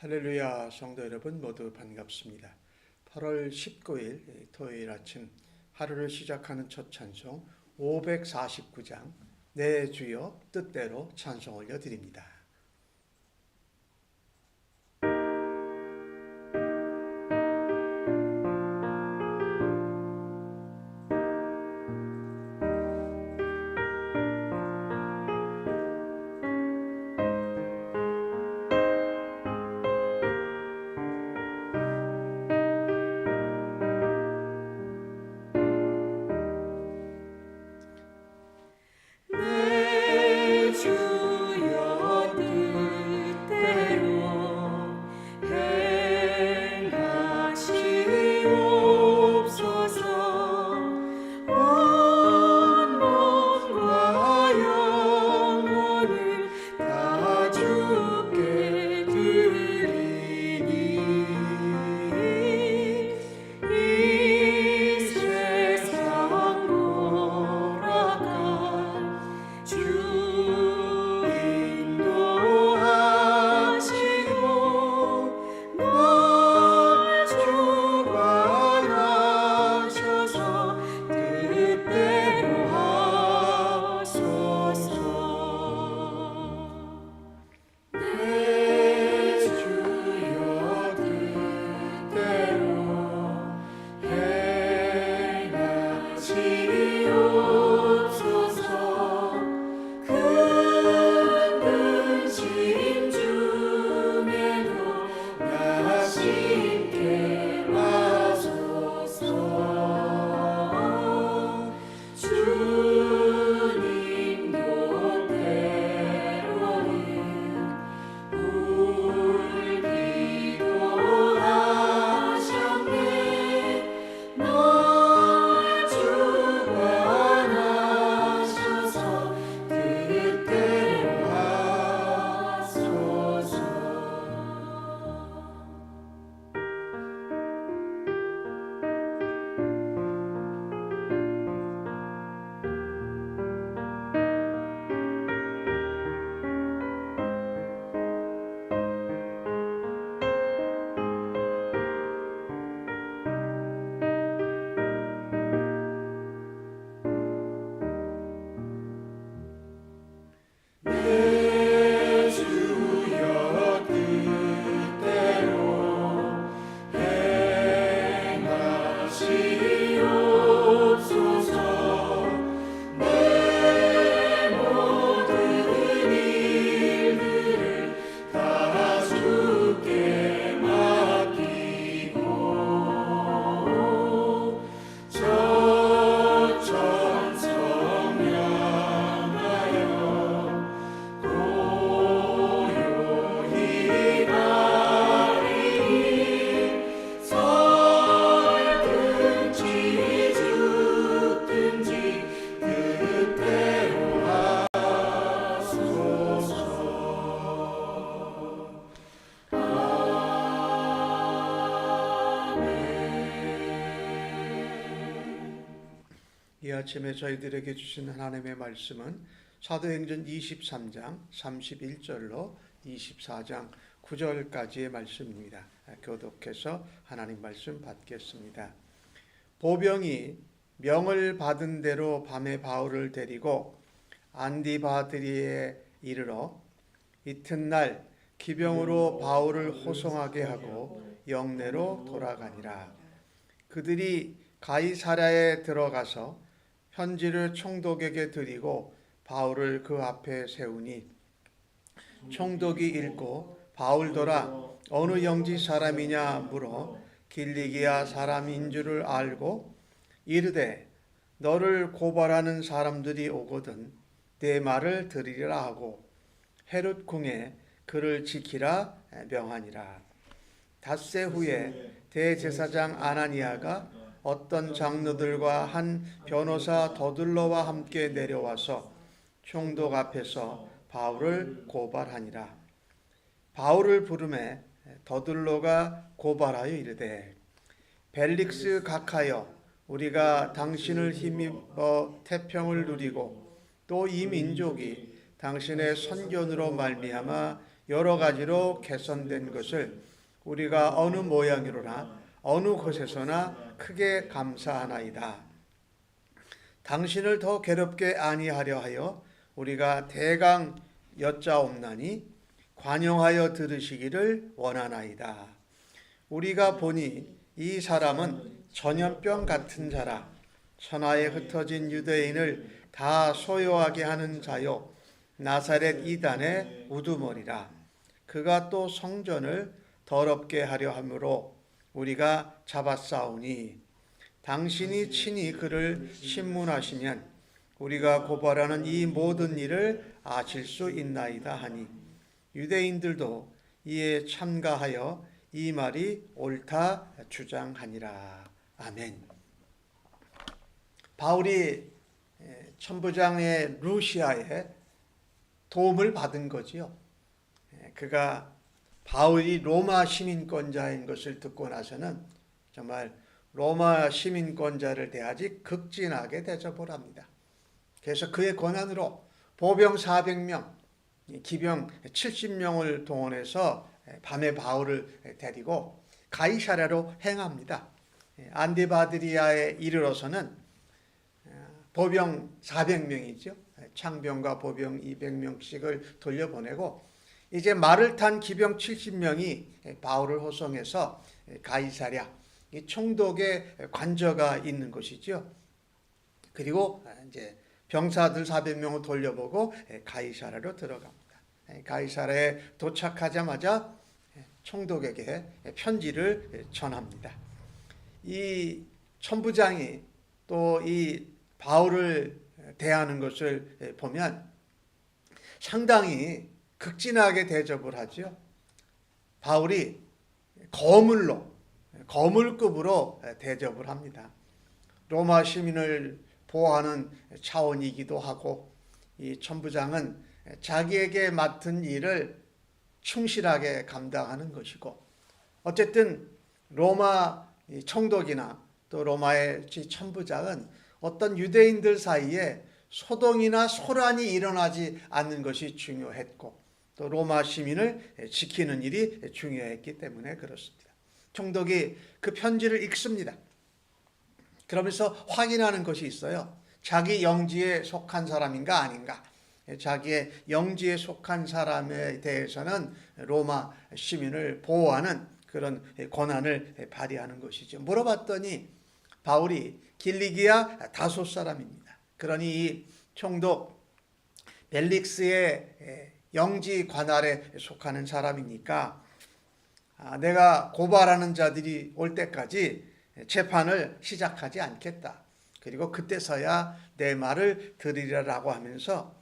할렐루야, 성도 여러분 모두 반갑습니다. 8월 19일 토요일 아침 하루를 시작하는 첫 찬송 549장 내 주여 뜻대로 찬송 올려드립니다. 이 아침에 저희들에게 주신 하나님의 말씀은 사도행전 23장 31절로 24장 9절까지의 말씀입니다. 교독해서 하나님 말씀 받겠습니다. 보병이 명을 받은 대로 밤에 바울을 데리고 안디바드리에 이르러 이튿날 기병으로 바울을 호송하게 하고 영내로 돌아가니라. 그들이 가이사랴에 들어가서 편지를 총독에게 드리고 바울을 그 앞에 세우니 총독이 읽고 바울더라 어느 영지 사람이냐 물어 길리기아 사람인 줄을 알고 이르되 너를 고발하는 사람들이 오거든 내 말을 들으리라 하고 헤롯 궁에 그를 지키라 명하니라. 닷새 후에 대제사장 아나니아가 어떤 장로들과 한 변호사 더둘러와 함께 내려와서 총독 앞에서 바울을 고발하니라. 바울을 부르매 더둘러가 고발하여 이르되 벨릭스 각하여 우리가 당신을 힘입어 태평을 누리고 또 이 민족이 당신의 선견으로 말미암아 여러 가지로 개선된 것을 우리가 어느 모양이로나 어느 곳에서나 크게 감사하나이다. 당신을 더 괴롭게 아니하려 하여 우리가 대강 여짜옵나니 관용하여 들으시기를 원하나이다. 우리가 보니 이 사람은 전염병 같은 자라. 천하에 흩어진 유대인을 다 소요하게 하는 자요 나사렛 이단의 우두머리라. 그가 또 성전을 더럽게 하려 함으로 우리가 잡았사오니 당신이 친히 그를 신문하시면 우리가 고발하는 이 모든 일을 아실 수 있나이다 하니 유대인들도 이에 참가하여 이 말이 옳다 주장하니라. 아멘. 바울이 천부장의 루시아에 도움을 받은 거지요. 그가 바울이 로마 시민권자인 것을 듣고 나서는 정말 로마 시민권자를 대하지 극진하게 대접을 합니다. 그래서 그의 권한으로 보병 400명, 기병 70명을 동원해서 밤에 바울을 데리고 가이사랴로 행합니다. 안디바드리아에 이르러서는 보병 400명이죠. 창병과 보병 200명씩을 돌려보내고 이제 말을 탄 기병 70명이 바울을 호송해서 가이사랴, 이 총독의 관저가 있는 곳이죠. 그리고 이제 병사들 400명을 돌려보고 가이사랴로 들어갑니다. 가이사랴에 도착하자마자 총독에게 편지를 전합니다. 이 천부장이 또 이 바울을 대하는 것을 보면 상당히 극진하게 대접을 하죠. 바울이 거물급으로 대접을 합니다. 로마 시민을 보호하는 차원이기도 하고 이 천부장은 자기에게 맡은 일을 충실하게 감당하는 것이고 어쨌든 로마 총독이나 또 로마의 천부장은 어떤 유대인들 사이에 소동이나 소란이 일어나지 않는 것이 중요했고 또 로마 시민을 지키는 일이 중요했기 때문에 그렇습니다. 총독이 그 편지를 읽습니다. 그러면서 확인하는 것이 있어요. 자기 영지에 속한 사람인가 아닌가. 자기의 영지에 속한 사람에 대해서는 로마 시민을 보호하는 그런 권한을 발휘하는 것이죠. 물어봤더니 바울이 길리기아 다소 사람입니다. 그러니 이 총독 벨릭스의 영지 관할에 속하는 사람이니까 내가 고발하는 자들이 올 때까지 재판을 시작하지 않겠다. 그리고 그때서야 내 말을 들으리라고 하면서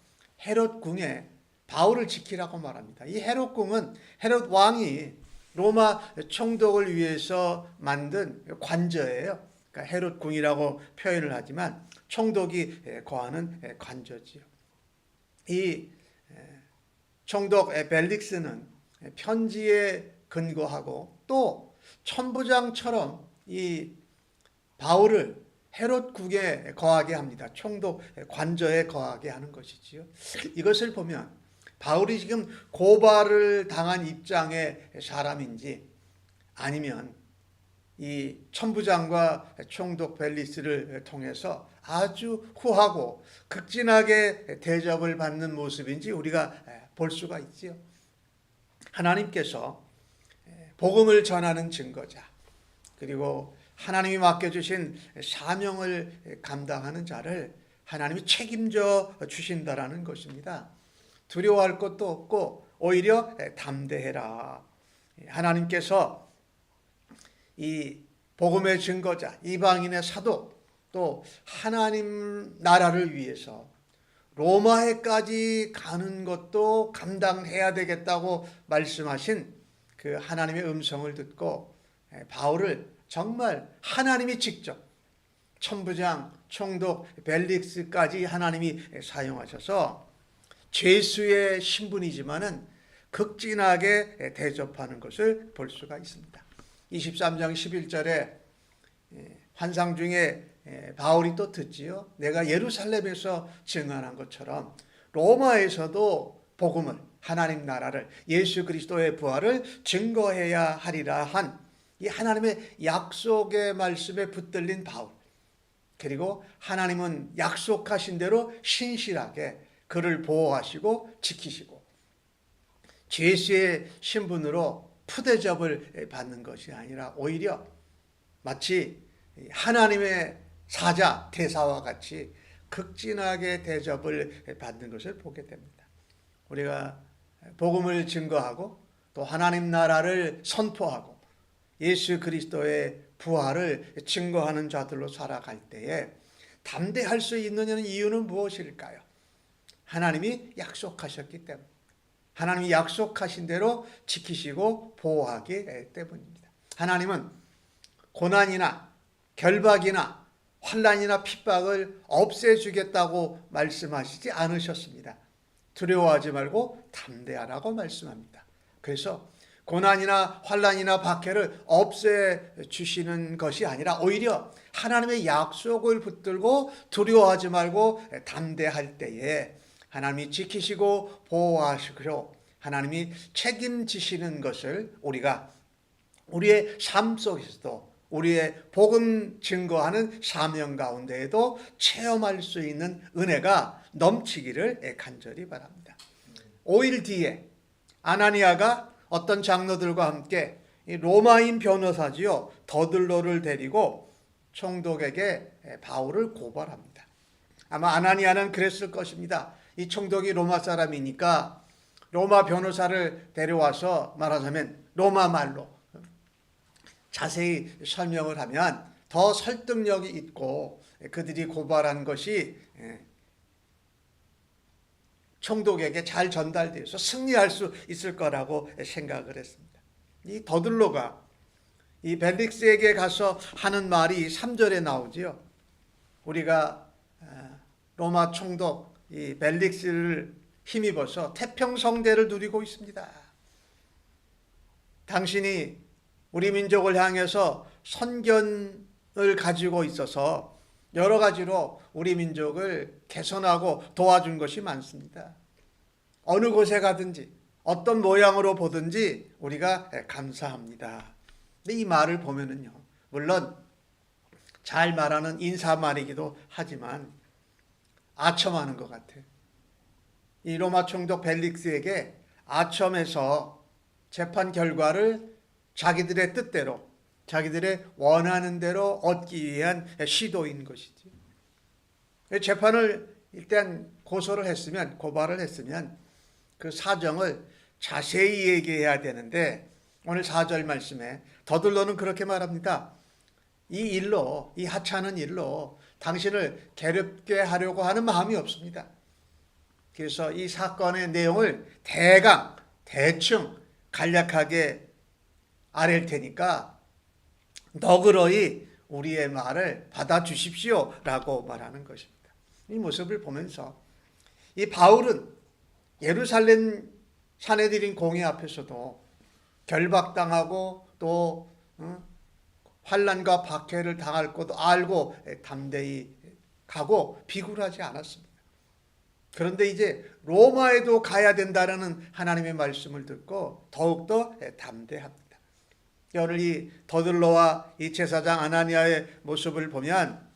헤롯 궁에 바울을 지키라고 말합니다. 이 헤롯 궁은 헤롯 왕이 로마 총독을 위해서 만든 관저예요. 그러니까 헤롯 궁이라고 표현을 하지만 총독이 거하는 관저지요. 이 총독 벨릭스는 편지에 근거하고 또 천부장처럼 이 바울을 헤롯 국에 거하게 합니다. 총독 관저에 거하게 하는 것이지요. 이것을 보면 바울이 지금 고발을 당한 입장의 사람인지 아니면 이 천부장과 총독 벨릭스를 통해서 아주 후하고 극진하게 대접을 받는 모습인지 우리가 볼 수가 있지요. 하나님께서 복음을 전하는 증거자 그리고 하나님이 맡겨주신 사명을 감당하는 자를 하나님이 책임져 주신다라는 것입니다. 두려워할 것도 없고 오히려 담대해라. 하나님께서 이 복음의 증거자, 이방인의 사도, 또 하나님 나라를 위해서 로마에까지 가는 것도 감당해야 되겠다고 말씀하신 그 하나님의 음성을 듣고 바울을 정말 하나님이 직접 천부장, 총독, 벨릭스까지 하나님이 사용하셔서 죄수의 신분이지만은 극진하게 대접하는 것을 볼 수가 있습니다. 23장 11절에 환상 중에 바울이 또 듣지요. 내가 예루살렘에서 증언한 것처럼 로마에서도 복음을, 하나님 나라를, 예수 그리스도의 부활을 증거해야 하리라 한 이 하나님의 약속의 말씀에 붙들린 바울, 그리고 하나님은 약속하신 대로 신실하게 그를 보호하시고 지키시고 죄수의 신분으로 푸대접을 받는 것이 아니라 오히려 마치 하나님의 사자 대사와 같이 극진하게 대접을 받는 것을 보게 됩니다. 우리가 복음을 증거하고 또 하나님 나라를 선포하고 예수 그리스도의 부활을 증거하는 자들로 살아갈 때에 담대할 수 있는 이유는 무엇일까요? 하나님이 약속하셨기 때문에, 하나님이 약속하신 대로 지키시고 보호하기 때문입니다. 하나님은 고난이나 결박이나 환난이나 핍박을 없애주겠다고 말씀하시지 않으셨습니다. 두려워하지 말고 담대하라고 말씀합니다. 그래서 고난이나 환난이나 박해를 없애주시는 것이 아니라 오히려 하나님의 약속을 붙들고 두려워하지 말고 담대할 때에 하나님이 지키시고 보호하시고 하나님이 책임지시는 것을 우리가 우리의 삶 속에서도 우리의 복음 증거하는 사명 가운데에도 체험할 수 있는 은혜가 넘치기를 간절히 바랍니다. 5일 뒤에 아나니아가 어떤 장로들과 함께 로마인 변호사지요 더들로를 데리고 총독에게 바울을 고발합니다. 아마 아나니아는 그랬을 것입니다. 이 총독이 로마 사람이니까 로마 변호사를 데려와서 말하자면 로마 말로 자세히 설명을 하면 더 설득력이 있고 그들이 고발한 것이 총독에게 잘 전달되어서 승리할 수 있을 거라고 생각을 했습니다. 이 더들로가 이 벨릭스에게 가서 하는 말이 3절에 나오지요. 우리가 로마 총독 이 벨릭스를 힘입어서 태평성대를 누리고 있습니다. 당신이 우리 민족을 향해서 선견을 가지고 있어서 여러 가지로 우리 민족을 개선하고 도와준 것이 많습니다. 어느 곳에 가든지 어떤 모양으로 보든지 우리가 감사합니다. 근데 이 말을 보면은요, 물론 잘 말하는 인사말이기도 하지만 아첨하는 것 같아요. 이 로마 총독 벨릭스에게 아첨해서 재판 결과를 자기들의 뜻대로 자기들의 원하는 대로 얻기 위한 시도인 것이지. 재판을 일단 고소를 했으면, 고발을 했으면 그 사정을 자세히 얘기해야 되는데 오늘 4절 말씀에 더들로는 그렇게 말합니다. 이 일로, 이 하찮은 일로 당신을 괴롭게 하려고 하는 마음이 없습니다. 그래서 이 사건의 내용을 대충 간략하게 아랠 테니까 너그러이 우리의 말을 받아주십시오 라고 말하는 것입니다. 이 모습을 보면서 이 바울은 예루살렘 사내들인 공회 앞에서도 결박당하고 또 환난과 박해를 당할 것도 알고 담대히 가고 비굴하지 않았습니다. 그런데 이제 로마에도 가야 된다는 하나님의 말씀을 듣고 더욱더 담대합니다. 오늘 이 더들로와 이 제사장 아나니아의 모습을 보면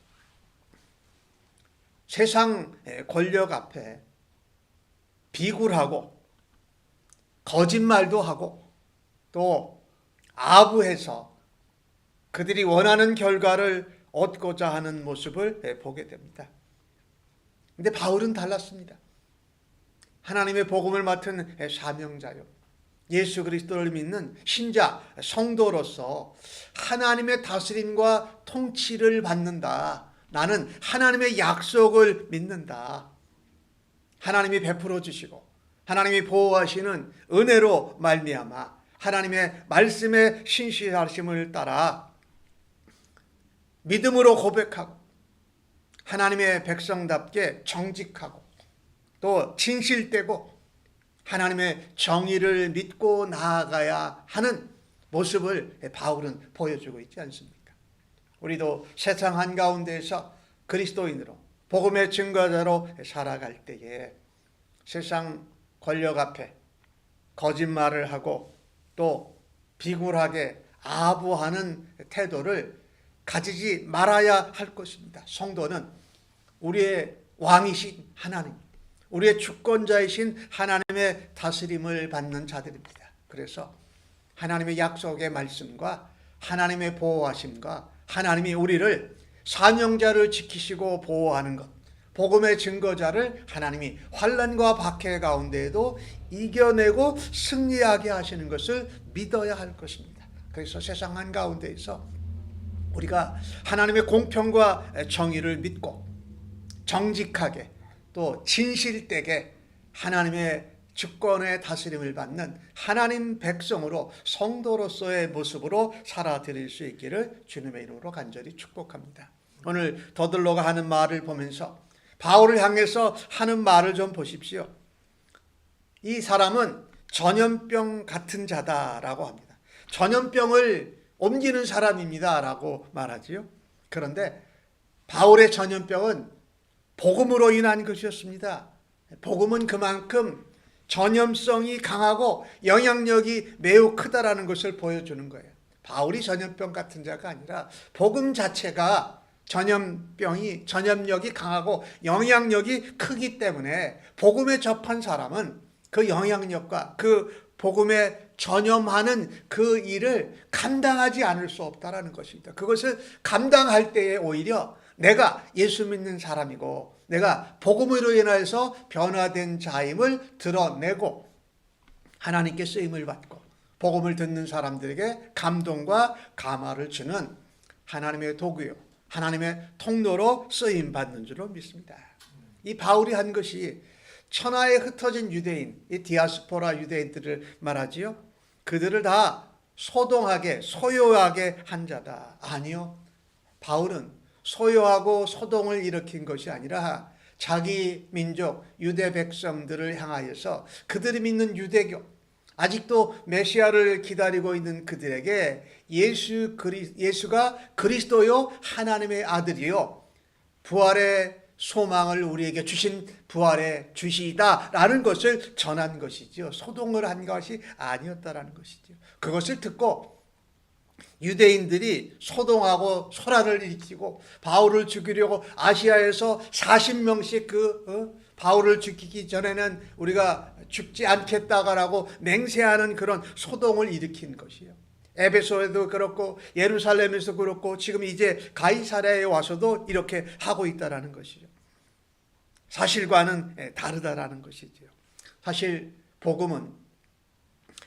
세상 권력 앞에 비굴하고 거짓말도 하고 또 아부해서 그들이 원하는 결과를 얻고자 하는 모습을 보게 됩니다. 근데 바울은 달랐습니다. 하나님의 복음을 맡은 사명자요, 예수 그리스도를 믿는 신자, 성도로서 하나님의 다스림과 통치를 받는다. 나는 하나님의 약속을 믿는다. 하나님이 베풀어 주시고 하나님이 보호하시는 은혜로 말미암아 하나님의 말씀의 신실하심을 따라 믿음으로 고백하고 하나님의 백성답게 정직하고 또 진실되고 하나님의 정의를 믿고 나아가야 하는 모습을 바울은 보여주고 있지 않습니까? 우리도 세상 한가운데에서 그리스도인으로 복음의 증거자로 살아갈 때에 세상 권력 앞에 거짓말을 하고 또 비굴하게 아부하는 태도를 가지지 말아야 할 것입니다. 성도는 우리의 왕이신 하나님, 우리의 주권자이신 하나님의 다스림을 받는 자들입니다. 그래서 하나님의 약속의 말씀과 하나님의 보호하심과 하나님이 우리를 사명자를 지키시고 보호하는 것, 복음의 증거자를 하나님이 환난과 박해 가운데에도 이겨내고 승리하게 하시는 것을 믿어야 할 것입니다. 그래서 세상 한가운데에서 우리가 하나님의 공평과 정의를 믿고 정직하게 또 진실되게 하나님의 주권의 다스림을 받는 하나님 백성으로 성도로서의 모습으로 살아드릴 수 있기를 주님의 이름으로 간절히 축복합니다. 오늘 더들로가 하는 말을 보면서 바울을 향해서 하는 말을 좀 보십시오. 이 사람은 전염병 같은 자다라고 합니다. 전염병을 옮기는 사람입니다 라고 말하지요. 그런데 바울의 전염병은 복음으로 인한 것이었습니다. 복음은 그만큼 전염성이 강하고 영향력이 매우 크다라는 것을 보여주는 거예요. 바울이 전염병 같은 자가 아니라 복음 자체가 전염력이 강하고 영향력이 크기 때문에 복음에 접한 사람은 그 영향력과 그 복음에 전염하는 그 일을 감당하지 않을 수 없다라는 것입니다. 그것을 감당할 때에 오히려 내가 예수 믿는 사람이고 내가 복음으로 인해서 변화된 자임을 드러내고 하나님께 쓰임을 받고 복음을 듣는 사람들에게 감동과 감화를 주는 하나님의 도구요, 하나님의 통로로 쓰임 받는 줄로 믿습니다. 이 바울이 한 것이 천하에 흩어진 유대인, 이 디아스포라 유대인들을 말하지요. 그들을 다 소동하게 소요하게 한 자다. 아니요, 바울은 소요하고 소동을 일으킨 것이 아니라 자기 민족 유대 백성들을 향하여서 그들이 믿는 아직도 메시아를 기다리고 있는 그들에게 예수가 그리스도요 하나님의 아들이요 부활의 소망을 우리에게 주신 부활의 주시다라는 것을 전한 것이죠. 소동을 한 것이 아니었다라는 것이죠. 그것을 듣고 유대인들이 소동하고 소란을 일으키고 바울을 죽이려고 아시아에서 40명씩 바울을 죽이기 전에는 우리가 죽지 않겠다라고 맹세하는 그런 소동을 일으킨 것이에요. 에베소에도 그렇고 예루살렘에서 그렇고 지금 이제 가이사랴에 와서도 이렇게 하고 있다라는 것이죠. 사실과는 다르다라는 것이죠. 사실 복음은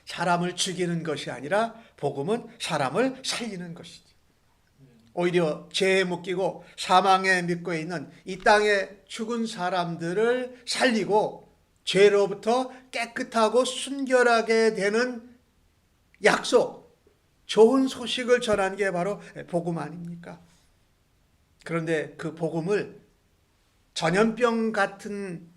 사람을 죽이는 것이 아니라 복음은 사람을 살리는 것이죠. 오히려 죄에 묶이고 사망에 묶여 있는 이 땅에 죽은 사람들을 살리고 죄로부터 깨끗하고 순결하게 되는 약속, 좋은 소식을 전하는 게 바로 복음 아닙니까? 그런데 그 복음을 전염병 같은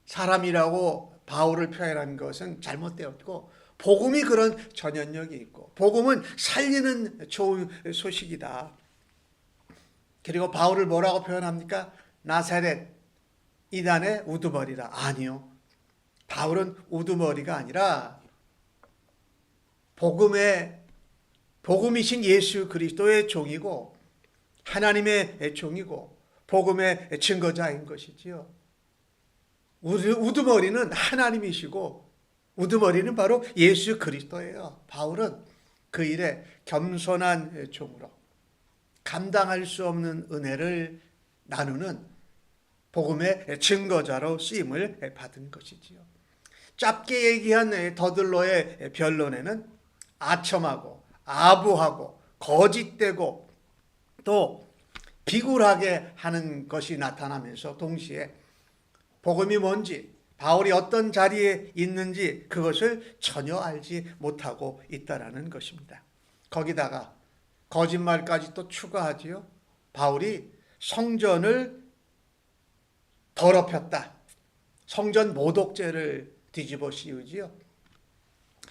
사람이라고 바울을 표현한 것은 잘못되었고 복음이 그런 전염력이 있고 복음은 살리는 좋은 소식이다. 그리고 바울을 뭐라고 표현합니까? 나사렛 이단의 우두머리라. 아니요, 바울은 우두머리가 아니라 복음이신 예수 그리스도의 종이고 하나님의 종이고 복음의 증거자인 것이지요. 우두머리는 하나님이시고 우두머리는 바로 예수 그리스도예요. 바울은 그 일에 겸손한 종으로 감당할 수 없는 은혜를 나누는 복음의 증거자로 쓰임을 받은 것이지요. 짧게 얘기한 더들로의 변론에는 아첨하고 아부하고 거짓되고 또 비굴하게 하는 것이 나타나면서 동시에 복음이 뭔지 바울이 어떤 자리에 있는지 그것을 전혀 알지 못하고 있다라는 것입니다. 거기다가 거짓말까지 또 추가하지요. 바울이 성전을 더럽혔다. 성전 모독죄를 뒤집어 씌우지요.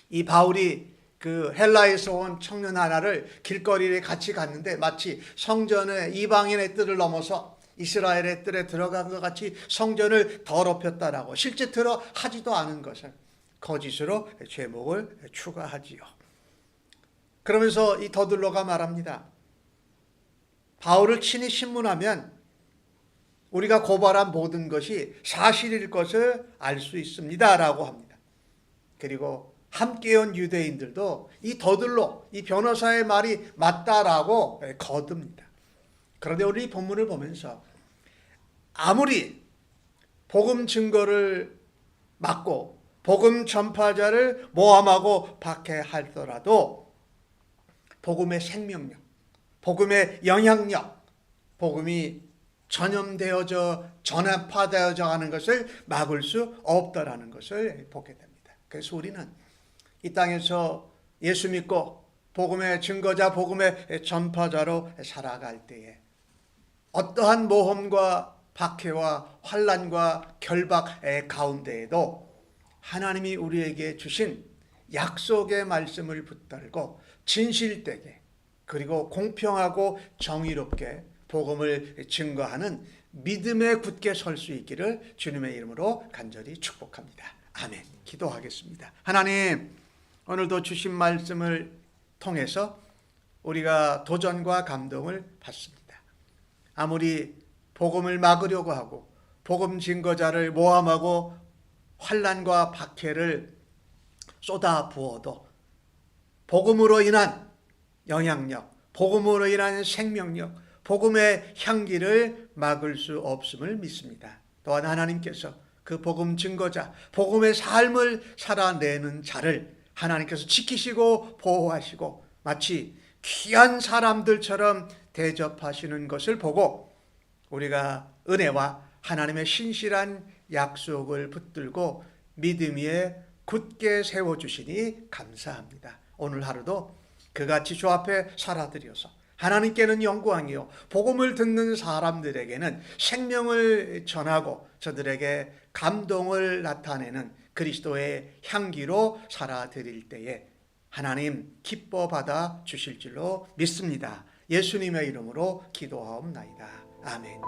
이 바울이 그 헬라에서 온 청년 하나를 길거리에 같이 갔는데 마치 성전의 이방인의 뜰을 넘어서 이스라엘의 뜰에 들어간 것 같이 성전을 더럽혔다라고 실제 하지도 않은 것을 거짓으로 죄목을 추가하지요. 그러면서 이 더들로가 말합니다. 바울을 친히 신문하면 우리가 고발한 모든 것이 사실일 것을 알 수 있습니다 라고 합니다. 그리고 함께 온 유대인들도 이 더들로 이 변호사의 말이 맞다라고 거듭니다. 그런데 우리 이 본문을 보면서 아무리 복음 증거를 막고 복음 전파자를 모함하고 박해하더라도 복음의 생명력, 복음의 영향력, 복음이 전염되어져 전파되어져 가는 것을 막을 수 없다라는 것을 보게 됩니다. 그래서 우리는 이 땅에서 예수 믿고 복음의 증거자, 복음의 전파자로 살아갈 때에 어떠한 모험과 박해와 환난과 결박의 가운데에도 하나님이 우리에게 주신 약속의 말씀을 붙들고 진실되게 그리고 공평하고 정의롭게 복음을 증거하는 믿음에 굳게 설 수 있기를 주님의 이름으로 간절히 축복합니다. 아멘. 기도하겠습니다. 하나님, 오늘도 주신 말씀을 통해서 우리가 도전과 감동을 받습니다. 아무리 복음을 막으려고 하고 복음 증거자를 모함하고 환난과 박해를 쏟아 부어도 복음으로 인한 영향력, 복음으로 인한 생명력, 복음의 향기를 막을 수 없음을 믿습니다. 또한 하나님께서 그 복음 증거자, 복음의 삶을 살아내는 자를 하나님께서 지키시고 보호하시고 마치 귀한 사람들처럼 대접하시는 것을 보고 우리가 은혜와 하나님의 신실한 약속을 붙들고 믿음 위에 굳게 세워주시니 감사합니다. 오늘 하루도 그같이 주 앞에 살아드려서 하나님께는 영광이요 복음을 듣는 사람들에게는 생명을 전하고 저들에게 감동을 나타내는 그리스도의 향기로 살아드릴 때에 하나님 기뻐 받아 주실 줄로 믿습니다. 예수님의 이름으로 기도하옵나이다. 아멘.